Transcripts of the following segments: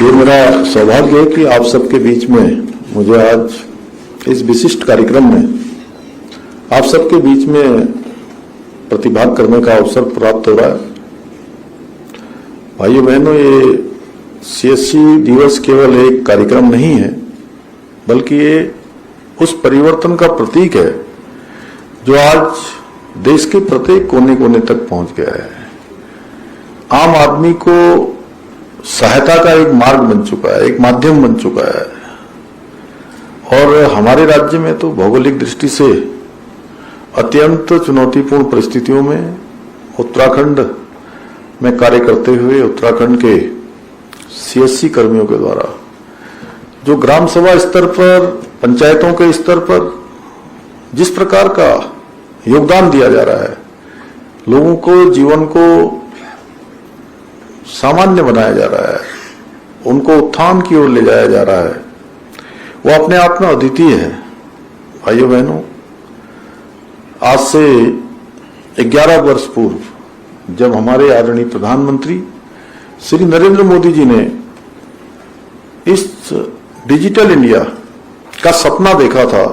ये मेरा सौभाग्य है कि आप सबके बीच में मुझे आज इस विशिष्ट कार्यक्रम में आप सबके बीच में प्रतिभाग करने का अवसर प्राप्त हो रहा है। भाइयों बहनों, ये सीएससी दिवस केवल एक कार्यक्रम नहीं है, बल्कि ये उस परिवर्तन का प्रतीक है जो आज देश के प्रत्येक कोने कोने तक पहुंच गया है। आम आदमी को सहायता का एक मार्ग बन चुका है, एक माध्यम बन चुका है। और हमारे राज्य में तो भौगोलिक दृष्टि से अत्यंत चुनौतीपूर्ण परिस्थितियों में उत्तराखंड में कार्य करते हुए उत्तराखंड के सीएससी कर्मियों के द्वारा जो ग्राम सभा स्तर पर, पंचायतों के स्तर पर जिस प्रकार का योगदान दिया जा रहा है, लोगों को जीवन को सामान्य बनाया जा रहा है, उनको उत्थान की ओर ले जाया जा रहा है, वो अपने आप में अद्वितीय है। भाइयों बहनों, आज से 11 वर्ष पूर्व जब हमारे आदरणीय प्रधानमंत्री श्री नरेंद्र मोदी जी ने इस डिजिटल इंडिया का सपना देखा था,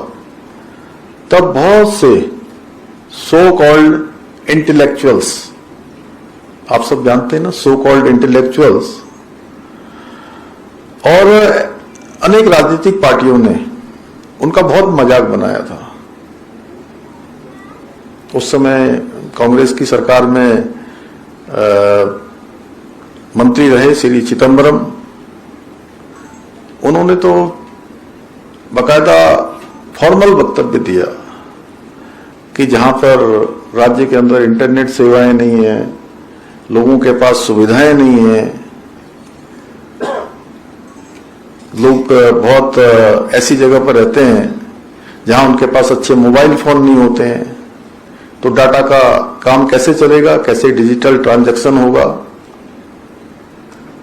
तब बहुत से सो कॉल्ड इंटेलेक्चुअल्स, आप सब जानते हैं ना, सो कॉल्ड इंटेलेक्चुअल्स और अनेक राजनीतिक पार्टियों ने उनका बहुत मजाक बनाया था। उस समय कांग्रेस की सरकार में मंत्री रहे श्री चिदंबरम, उन्होंने तो बाकायदा फॉर्मल वक्तव्य दिया कि जहां पर राज्य के अंदर इंटरनेट सेवाएं नहीं है, लोगों के पास सुविधाएं नहीं है, लोग बहुत ऐसी जगह पर रहते हैं जहां उनके पास अच्छे मोबाइल फोन नहीं होते हैं, तो डाटा का काम कैसे चलेगा, कैसे डिजिटल ट्रांजैक्शन होगा।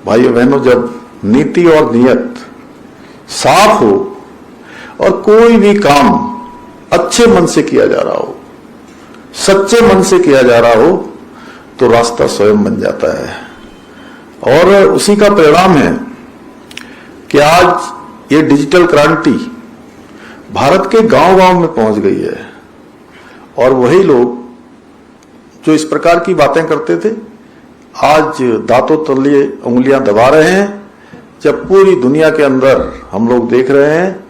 भाइयों बहनों, जब नीति और नियत साफ हो और कोई भी काम अच्छे मन से किया जा रहा हो, सच्चे मन से किया जा रहा हो, तो रास्ता स्वयं बन जाता है। और उसी का परिणाम है कि आज ये डिजिटल क्रांति भारत के गांव-गांव में पहुंच गई है। और वही लोग जो इस प्रकार की बातें करते थे, आज दांतों तले उंगलियां दबा रहे हैं, जब पूरी दुनिया के अंदर हम लोग देख रहे हैं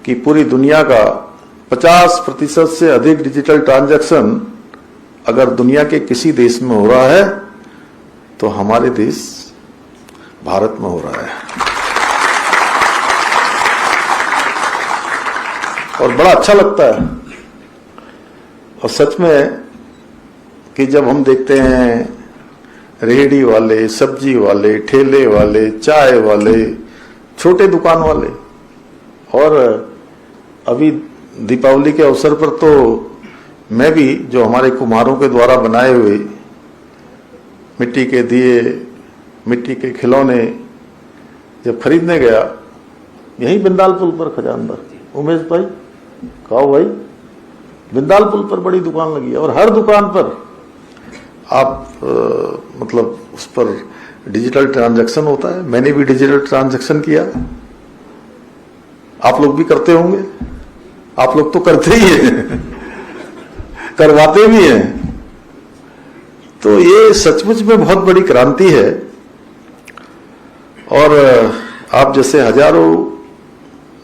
कि पूरी दुनिया का 50% से अधिक डिजिटल ट्रांजैक्शन अगर दुनिया के किसी देश में हो रहा है तो हमारे देश भारत में हो रहा है। और बड़ा अच्छा लगता है। और सच में कि जब हम देखते हैं रेहड़ी वाले, सब्जी वाले, ठेले वाले, चाय वाले, छोटे दुकान वाले, और अभी दीपावली के अवसर पर तो मैं भी जो हमारे कुम्हारों के द्वारा बनाए हुए मिट्टी के दिए, मिट्टी के खिलौने जब खरीदने गया, यही बिंदाल पुल पर खजानदार उमेश भाई, कहो भाई, बिंदाल पुल पर बड़ी दुकान लगी है और हर दुकान पर आप मतलब उस पर डिजिटल ट्रांजैक्शन होता है। मैंने भी डिजिटल ट्रांजैक्शन किया, आप लोग भी करते होंगे, आप लोग तो करते ही हैं, करवाते भी हैं। तो ये सचमुच में बहुत बड़ी क्रांति है। और आप जैसे हजारों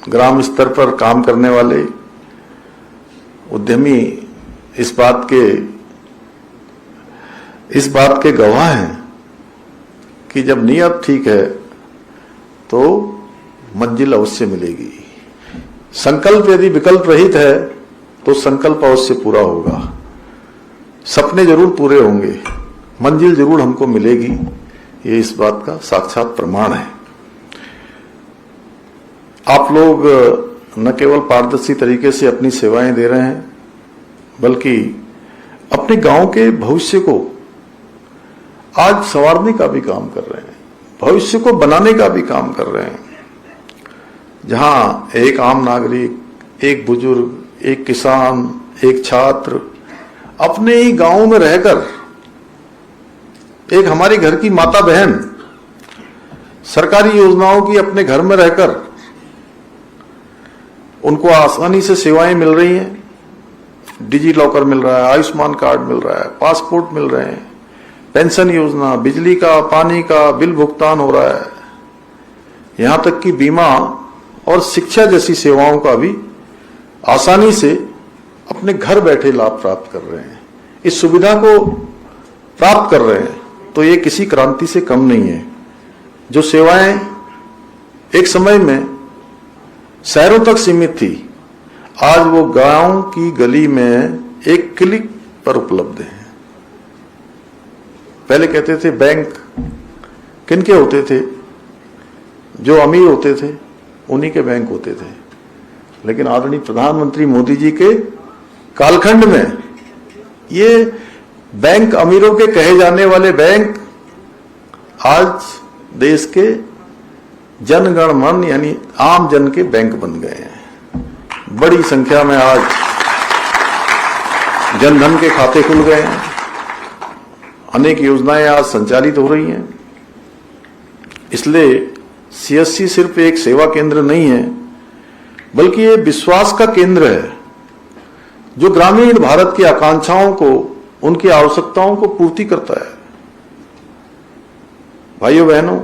ग्राम स्तर पर काम करने वाले उद्यमी इस बात के गवाह हैं कि जब नियत ठीक है तो मंजिल अवश्य मिलेगी। संकल्प यदि विकल्प रहित है तो संकल्प अवश्य पूरा होगा, सपने जरूर पूरे होंगे, मंजिल जरूर हमको मिलेगी। ये इस बात का साक्षात प्रमाण है। आप लोग न केवल पारदर्शी तरीके से अपनी सेवाएं दे रहे हैं, बल्कि अपने गांव के भविष्य को आज संवारने का भी काम कर रहे हैं, भविष्य को बनाने का भी काम कर रहे हैं। जहां एक आम नागरिक, एक बुजुर्ग, एक किसान, एक छात्र अपने ही गांव में रहकर, एक हमारी घर की माता बहन सरकारी योजनाओं की अपने घर में रहकर उनको आसानी से सेवाएं मिल रही हैं। डिजी लॉकर मिल रहा है, आयुष्मान कार्ड मिल रहा है, पासपोर्ट मिल रहे हैं, पेंशन योजना, बिजली का पानी का बिल भुगतान हो रहा है, यहां तक कि बीमा और शिक्षा जैसी सेवाओं का भी आसानी से अपने घर बैठे लाभ प्राप्त कर रहे हैं। इस सुविधा को प्राप्त कर रहे हैं तो ये किसी क्रांति से कम नहीं है। जो सेवाएं एक समय में शहरों तक सीमित थी, आज वो गांव की गली में एक क्लिक पर उपलब्ध है। पहले कहते थे बैंक किनके होते थे? जो अमीर होते थे उन्हीं के बैंक होते थे, लेकिन आदरणीय प्रधानमंत्री मोदी जी के कालखंड में ये बैंक अमीरों के कहे जाने वाले बैंक आज देश के जनगण मन यानी आम जन के बैंक बन गए हैं। बड़ी संख्या में आज जनधन के खाते खुल गए हैं, अनेक योजनाएं आज संचालित हो रही हैं। इसलिए सीएससी सिर्फ एक सेवा केंद्र नहीं है, बल्कि ये विश्वास का केंद्र है जो ग्रामीण भारत की आकांक्षाओं को, उनकी आवश्यकताओं को पूर्ति करता है। भाइयों बहनों,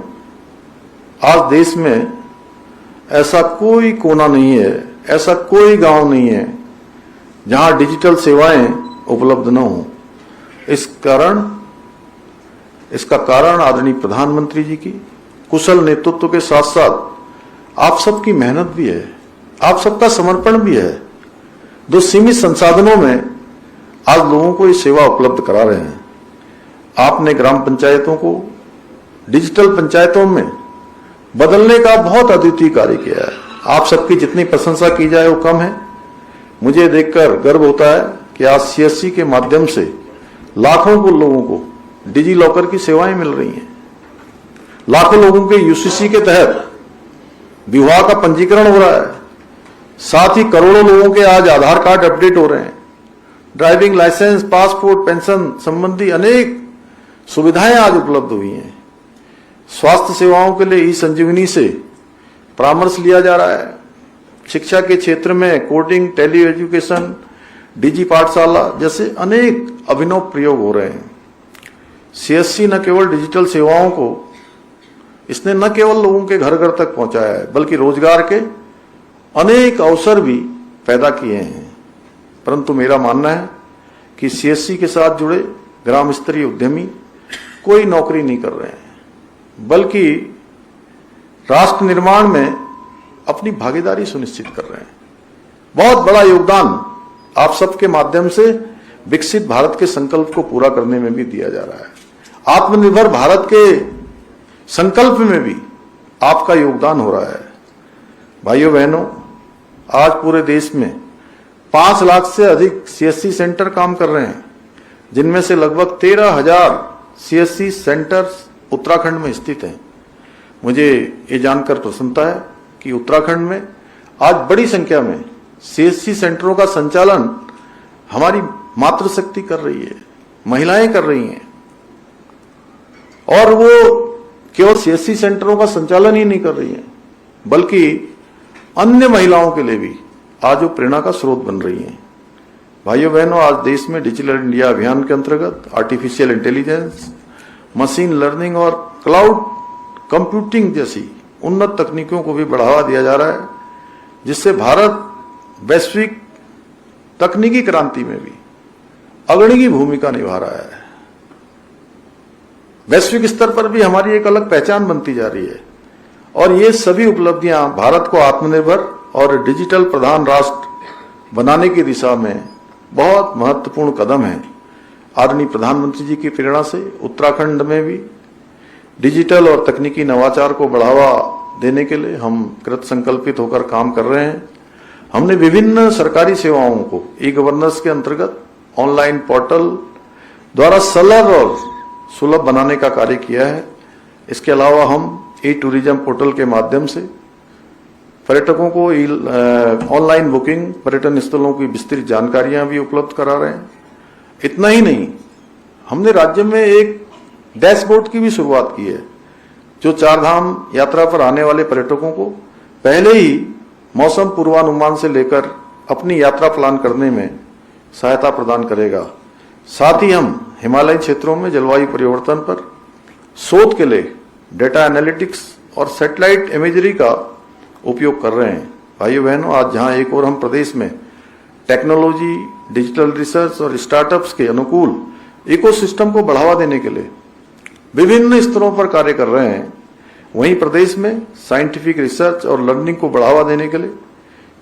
आज देश में ऐसा कोई कोना नहीं है, ऐसा कोई गांव नहीं है जहां डिजिटल सेवाएं उपलब्ध न हो। इसका कारण आदरणीय प्रधानमंत्री जी की कुशल नेतृत्व के साथ साथ आप सबकी मेहनत भी है, आप सबका समर्पण भी है, जो सीमित संसाधनों में आज लोगों को ये सेवा उपलब्ध करा रहे हैं। आपने ग्राम पंचायतों को डिजिटल पंचायतों में बदलने का बहुत अद्वितीय कार्य किया है। आप सबकी जितनी प्रशंसा की जाए वो कम है। मुझे देखकर गर्व होता है कि आज सीएससी के माध्यम से लाखों को लोगों को डिजी लॉकर की सेवाएं मिल रही हैं। लाखों लोगों के यूसीसी के तहत विवाह का पंजीकरण हो रहा है। साथ ही करोड़ों लोगों के आज आधार कार्ड अपडेट हो रहे हैं। ड्राइविंग लाइसेंस, पासपोर्ट, पेंशन संबंधी अनेक सुविधाएं आज उपलब्ध हुई हैं। स्वास्थ्य सेवाओं के लिए ई संजीवनी से परामर्श लिया जा रहा है। शिक्षा के क्षेत्र में कोडिंग, टेली एजुकेशन, डिजी पाठशाला जैसे अनेक अभिनव प्रयोग हो रहे हैं। सीएससी न केवल डिजिटल सेवाओं को इसने न केवल लोगों के घर घर तक पहुंचाया है, बल्कि रोजगार के अनेक अवसर भी पैदा किए हैं। परंतु मेरा मानना है कि सीएससी के साथ जुड़े ग्राम स्तरीय उद्यमी कोई नौकरी नहीं कर रहे हैं, बल्कि राष्ट्र निर्माण में अपनी भागीदारी सुनिश्चित कर रहे हैं। बहुत बड़ा योगदान आप सबके माध्यम से विकसित भारत के संकल्प को पूरा करने में भी दिया जा रहा है। आत्मनिर्भर भारत के संकल्प में भी आपका योगदान हो रहा है। भाइयों बहनों, आज पूरे देश में 5 लाख से अधिक सीएससी सेंटर काम कर रहे हैं, जिनमें से लगभग 13,000 सीएससी सेंटर्स उत्तराखंड में स्थित हैं। मुझे ये जानकर प्रसन्नता है कि उत्तराखंड में आज बड़ी संख्या में सीएससी सेंटरों का संचालन हमारी मातृशक्ति कर रही है, महिलाएं कर रही हैं। और वो केवल सीएससी सेंटरों का संचालन ही नहीं कर रही हैं, बल्कि अन्य महिलाओं के लिए भी आज वो प्रेरणा का स्रोत बन रही हैं। भाइयों बहनों, आज देश में डिजिटल इंडिया अभियान के अंतर्गत आर्टिफिशियल इंटेलिजेंस, मशीन लर्निंग और क्लाउड कंप्यूटिंग जैसी उन्नत तकनीकों को भी बढ़ावा दिया जा रहा है, जिससे भारत वैश्विक तकनीकी क्रांति में भी अग्रणी भूमिका निभा रहा है। वैश्विक स्तर पर भी हमारी एक अलग पहचान बनती जा रही है। और ये सभी उपलब्धियां भारत को आत्मनिर्भर और डिजिटल प्रधान राष्ट्र बनाने की दिशा में बहुत महत्वपूर्ण कदम है। आदरणीय प्रधानमंत्री जी की प्रेरणा से उत्तराखंड में भी डिजिटल और तकनीकी नवाचार को बढ़ावा देने के लिए हम कृत संकल्पित होकर काम कर रहे हैं। हमने विभिन्न सरकारी सेवाओं को ई गवर्नेंस के अंतर्गत ऑनलाइन पोर्टल द्वारा सरल और सुलभ बनाने का कार्य किया है। इसके अलावा हम ई टूरिज्म पोर्टल के माध्यम से पर्यटकों को ऑनलाइन बुकिंग, पर्यटन स्थलों की विस्तृत जानकारियां भी उपलब्ध करा रहे हैं। इतना ही नहीं, हमने राज्य में एक डैशबोर्ड की भी शुरुआत की है, जो चारधाम यात्रा पर आने वाले पर्यटकों को पहले ही मौसम पूर्वानुमान से लेकर अपनी यात्रा प्लान करने में सहायता प्रदान करेगा। साथ ही हम हिमालयी क्षेत्रों में जलवायु परिवर्तन पर शोध के लिए डेटा एनालिटिक्स और सैटेलाइट इमेजरी का उपयोग कर रहे हैं। भाइयों बहनों, आज जहां एक और हम प्रदेश में टेक्नोलॉजी, डिजिटल रिसर्च और स्टार्टअप्स के अनुकूल इकोसिस्टम को बढ़ावा देने के लिए विभिन्न स्तरों पर कार्य कर रहे हैं, वहीं प्रदेश में साइंटिफिक रिसर्च और लर्निंग को बढ़ावा देने के लिए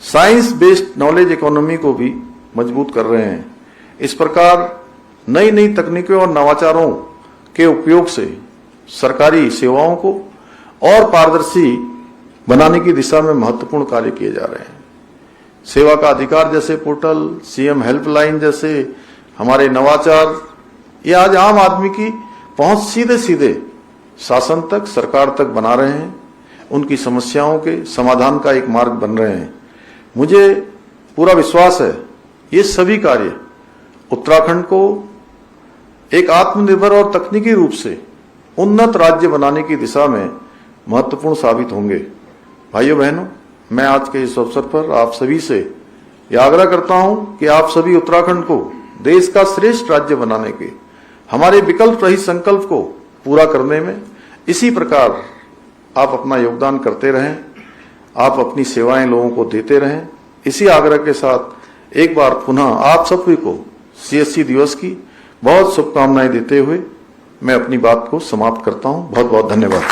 साइंस बेस्ड नॉलेज इकोनॉमी को भी मजबूत कर रहे हैं। इस प्रकार नई नई तकनीकों और नवाचारों के उपयोग से सरकारी सेवाओं को और पारदर्शी बनाने की दिशा में महत्वपूर्ण कार्य किए जा रहे हैं। सेवा का अधिकार जैसे पोर्टल, सीएम हेल्पलाइन जैसे हमारे नवाचार, ये आज आम आदमी की पहुंच सीधे सीधे शासन तक, सरकार तक बना रहे हैं, उनकी समस्याओं के समाधान का एक मार्ग बन रहे हैं। मुझे पूरा विश्वास है ये सभी कार्य उत्तराखंड को एक आत्मनिर्भर और तकनीकी रूप से उन्नत राज्य बनाने की दिशा में महत्वपूर्ण साबित होंगे। भाइयों बहनों, मैं आज के इस अवसर पर आप सभी से यह आग्रह करता हूं कि आप सभी उत्तराखंड को देश का श्रेष्ठ राज्य बनाने के हमारे विकल्प रहित संकल्प को पूरा करने में इसी प्रकार आप अपना योगदान करते रहें, आप अपनी सेवाएं लोगों को देते रहें। इसी आग्रह के साथ एक बार पुनः आप सभी को सीएससी दिवस की बहुत शुभकामनाएं देते हुए मैं अपनी बात को समाप्त करता हूं। बहुत बहुत धन्यवाद।